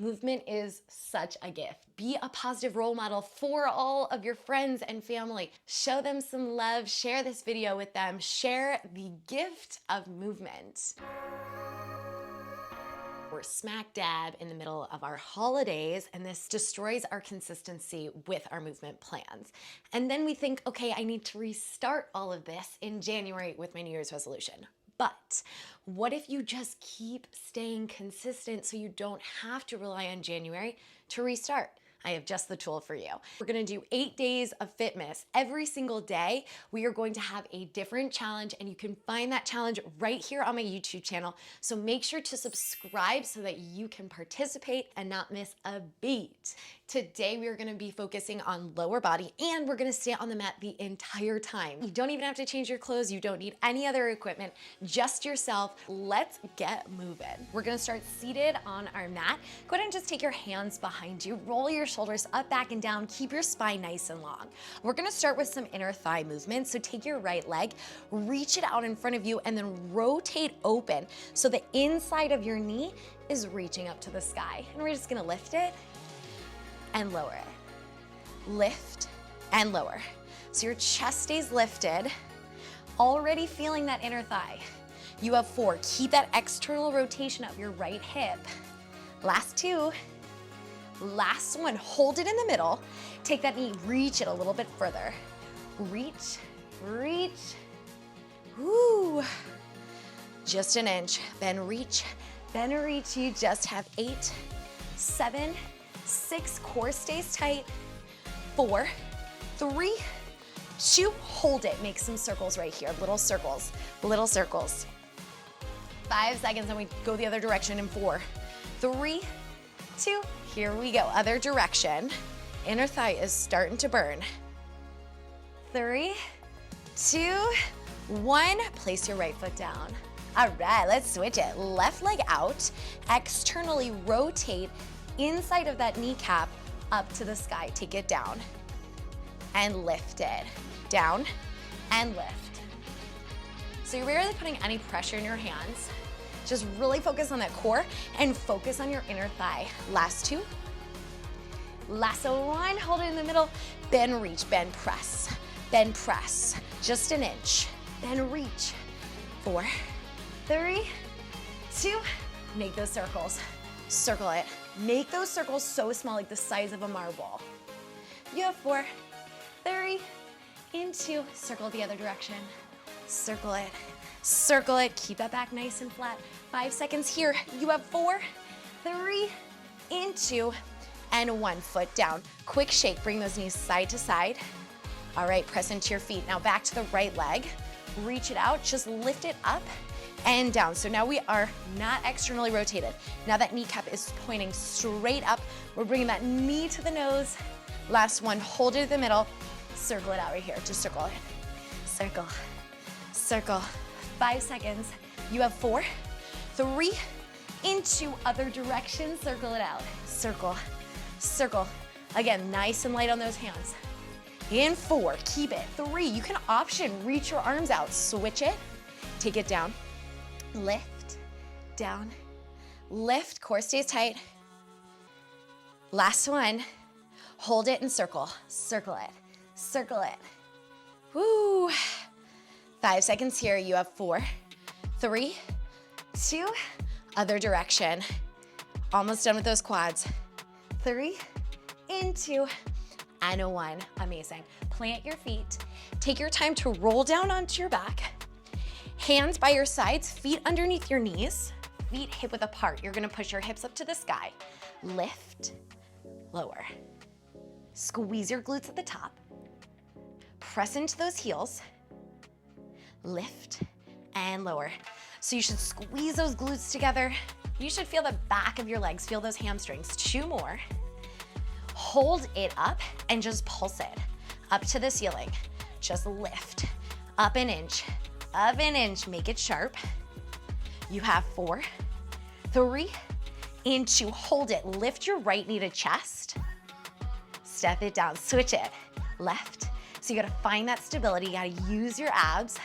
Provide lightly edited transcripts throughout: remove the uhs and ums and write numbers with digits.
Movement is such a gift. Be a positive role model for all of your friends and family. Show them some love, share this video with them, share the gift of movement. We're smack dab in the middle of our holidays, and this destroys our consistency with our movement plans. And then we think, okay, I need to restart all of this in January with my New Year's resolution. But what if you just keep staying consistent so you don't have to rely on January to restart? I have just the tool for you. We're gonna do 8 days of Fitmas. Every single day, we are going to have a different challenge, and you can find that challenge right here on my YouTube channel. So make sure to subscribe so that you can participate and not miss a beat. Today, we are gonna be focusing on lower body, and we're gonna stay on the mat the entire time. You don't even have to change your clothes. You don't need any other equipment, just yourself. Let's get moving. We're gonna start seated on our mat. Go ahead and just take your hands behind you, roll your shoulders up, back, and down. Keep your spine nice and long. We're gonna start with some inner thigh movement. So take your right leg, reach it out in front of you, and then rotate open so the inside of your knee is reaching up to the sky. And we're just gonna lift it and lower it. Lift and lower. So your chest stays lifted, already feeling that inner thigh. You have 4. Keep that external rotation of your right hip. Last 2. Last one, hold it in the middle. Take that knee, reach it a little bit further. Reach, reach, woo. Just an inch, then reach, then reach. You just have 8, 7, 6, core stays tight. 4, 3, 2, hold it. Make some circles right here, little circles, little circles. 5 seconds, and we go the other direction in 4, 3, 2, here we go, other direction. Inner thigh is starting to burn. 3, 2, 1, place your right foot down. All right, let's switch it. Left leg out, externally rotate inside of that kneecap up to the sky. Take it down and lift it. Down and lift. So you're rarely putting any pressure in your hands. Just really focus on that core and focus on your inner thigh. Last 2. Last 1, hold it in the middle. Bend, reach, bend, press. Bend, press. Just an inch. Bend, reach. 4, 3, 2. Make those circles. Circle it. Make those circles so small, like the size of a marble. You have 4, 3, and 2. Circle the other direction. Circle it. Circle it, keep that back nice and flat. 5 seconds here. You have 4, 3, and 2, and 1. Foot down. Quick shake, bring those knees side to side. All right, press into your feet. Now back to the right leg. Reach it out, just lift it up and down. So now we are not externally rotated. Now that kneecap is pointing straight up. We're bringing that knee to the nose. Last one, hold it in the middle. Circle it out right here, just circle it. Circle, circle. 5 seconds. You have 4, 3, into other direction. Circle it out. Circle, circle. Again, nice and light on those hands. In 4, keep it. 3, you can option, reach your arms out. Switch it, take it down. Lift, down, lift, core stays tight. Last one, hold it and circle. Circle it, circle it. Woo. 5 seconds here. You have 4, 3, 2, other direction. Almost done with those quads. 3, and 2, and a 1. Amazing. Plant your feet. Take your time to roll down onto your back. Hands by your sides, feet underneath your knees, feet hip width apart. You're gonna push your hips up to the sky. Lift, lower. Squeeze your glutes at the top. Press into those heels. Lift and lower. So you should squeeze those glutes together. You should feel the back of your legs, feel those hamstrings. 2 more. Hold it up and just pulse it up to the ceiling. Just lift up an inch, make it sharp. You have 4, 3, and 2. Hold it, lift your right knee to chest. Step it down, switch it, left. So you gotta find that stability, you gotta use your abs.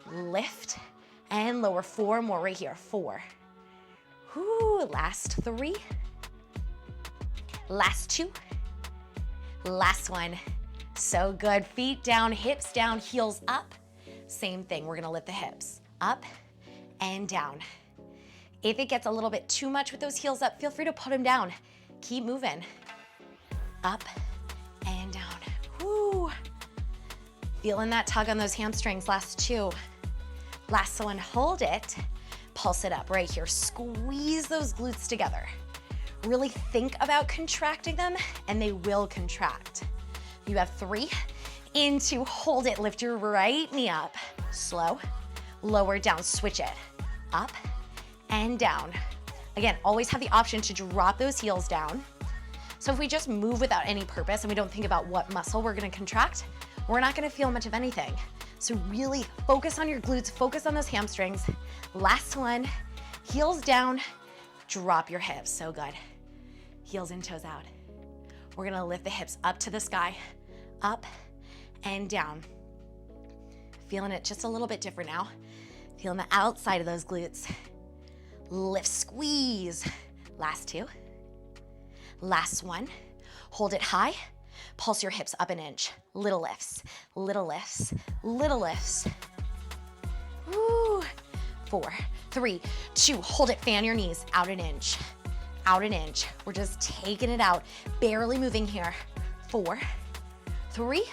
Lift and lower. 4 more right here. 4. Whoo, last 3. Last 2. Last one. So good. Feet down, hips down, heels up. Same thing. We're gonna lift the hips up and down. If it gets a little bit too much with those heels up, feel free to put them down. Keep moving. Up and down. Whoo. Feeling that tug on those hamstrings. Last 2. Last one, hold it. Pulse it up right here. Squeeze those glutes together. Really think about contracting them, and they will contract. You have 3. Into, hold it. Lift your right knee up. Slow, lower down, switch it. Up and down. Again, always have the option to drop those heels down. So if we just move without any purpose and we don't think about what muscle we're gonna contract, we're not gonna feel much of anything. So really focus on your glutes, focus on those hamstrings. Last one, heels down, drop your hips, so good. Heels and toes out. We're gonna lift the hips up to the sky, up and down. Feeling it just a little bit different now. Feeling the outside of those glutes. Lift, squeeze. Last 2. Last one. Hold it high. Pulse your hips up an inch. Little lifts, little lifts, little lifts. Woo. 4, 3, 2. Hold it, fan your knees. Out an inch, out an inch. We're just taking it out. Barely moving here. 4, 3,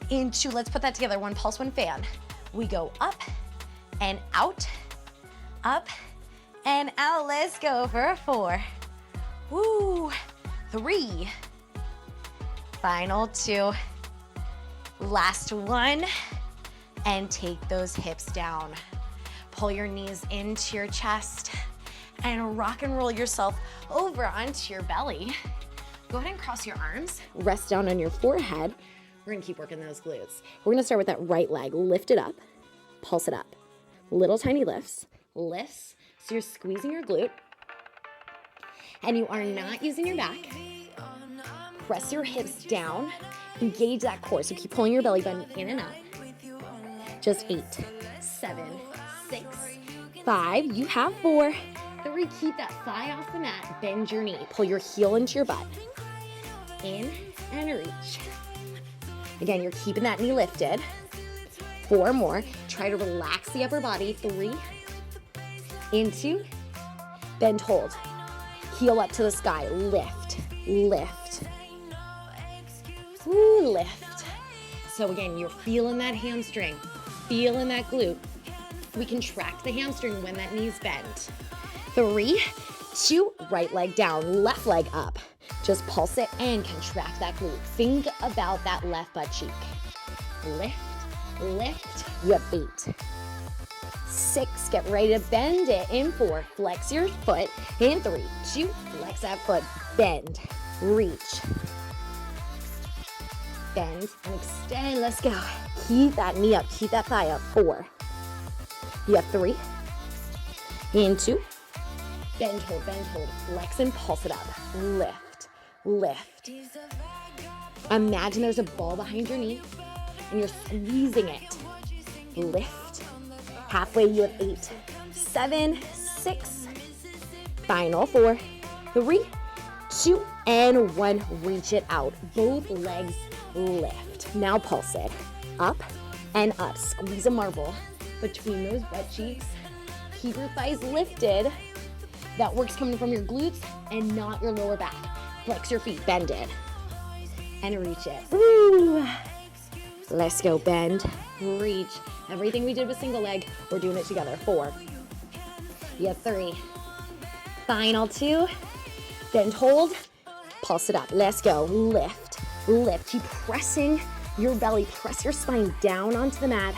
into, let's put that together. 1 pulse, 1 fan. We go up and out, up and out. Let's go for 4. Woo. 3. Final 2. Last one. And take those hips down. Pull your knees into your chest and rock and roll yourself over onto your belly. Go ahead and cross your arms. Rest down on your forehead. We're gonna keep working those glutes. We're gonna start with that right leg. Lift it up, pulse it up. Little tiny lifts, lifts. So you're squeezing your glute and you are not using your back. Press your hips down, engage that core. So keep pulling your belly button in and up. Just 8, 7, 6, 5. You have 4, 3. Keep that thigh off the mat. Bend your knee. Pull your heel into your butt. In and reach. Again, you're keeping that knee lifted. 4 more. Try to relax the upper body. 3. Into. Bend, hold. Heel up to the sky. Lift, lift. Ooh, lift. So again, you're feeling that hamstring, feeling that glute. We contract the hamstring when that knee's bent. 3, 2, right leg down, left leg up. Just pulse it and contract that glute. Think about that left butt cheek. Lift, lift. You have 8. 6, get ready to bend it. In 4, flex your foot. In 3, 2, flex that foot. Bend, reach. Bend and extend. Let's go. Keep that knee up. Keep that thigh up. 4. You have 3. Into. Bend, hold, flex and pulse it up. Lift, lift. Imagine there's a ball behind your knee and you're squeezing it. Lift. Halfway, you have 8, 7, 6. Final 4, 3, 2, and 1. Reach it out. Both legs lift. Now pulse it. Up and up. Squeeze a marble between those butt cheeks. Keep your thighs lifted. That work's coming from your glutes and not your lower back. Flex your feet, bend it, and reach it. Ooh. Let's go, bend, reach. Everything we did with single leg, we're doing it together. 4. You have 3. Final 2. Bend, hold, pulse it up. Let's go, lift, lift. Keep pressing your belly, press your spine down onto the mat,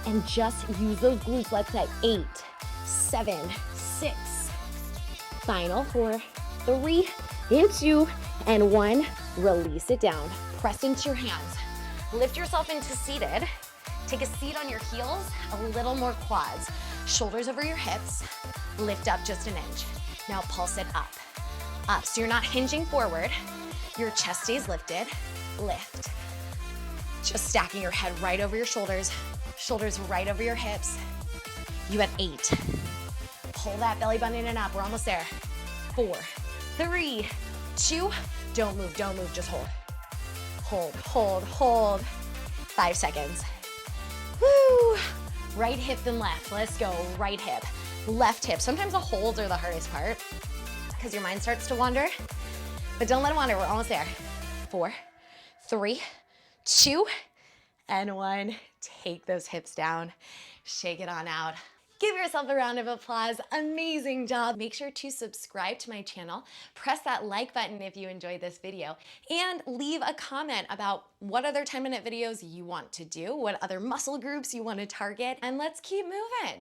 and just use those glutes. Let's say 8, 7, 6. Final 4, 3, 2, and 1. Release it down. Press into your hands. Lift yourself into seated. Take a seat on your heels, a little more quads. Shoulders over your hips. Lift up just an inch. Now pulse it up, up. So you're not hinging forward. Your chest stays lifted. Lift. Just stacking your head right over your shoulders, shoulders right over your hips. You have 8. Pull that belly button in and up. We're almost there. 4, 3, 2, don't move, just hold. Hold, hold, hold. 5 seconds. Woo! Right hip then left. Let's go. Right hip, left hip. Sometimes the holds are the hardest part because your mind starts to wander, but don't let it wander. We're almost there. 4, 3, 2, and 1. Take those hips down. Shake it on out. Give yourself a round of applause. Amazing job. Make sure to subscribe to my channel. Press that like button if you enjoyed this video, and leave a comment about what other 10-minute videos you want to do, what other muscle groups you want to target, and let's keep moving.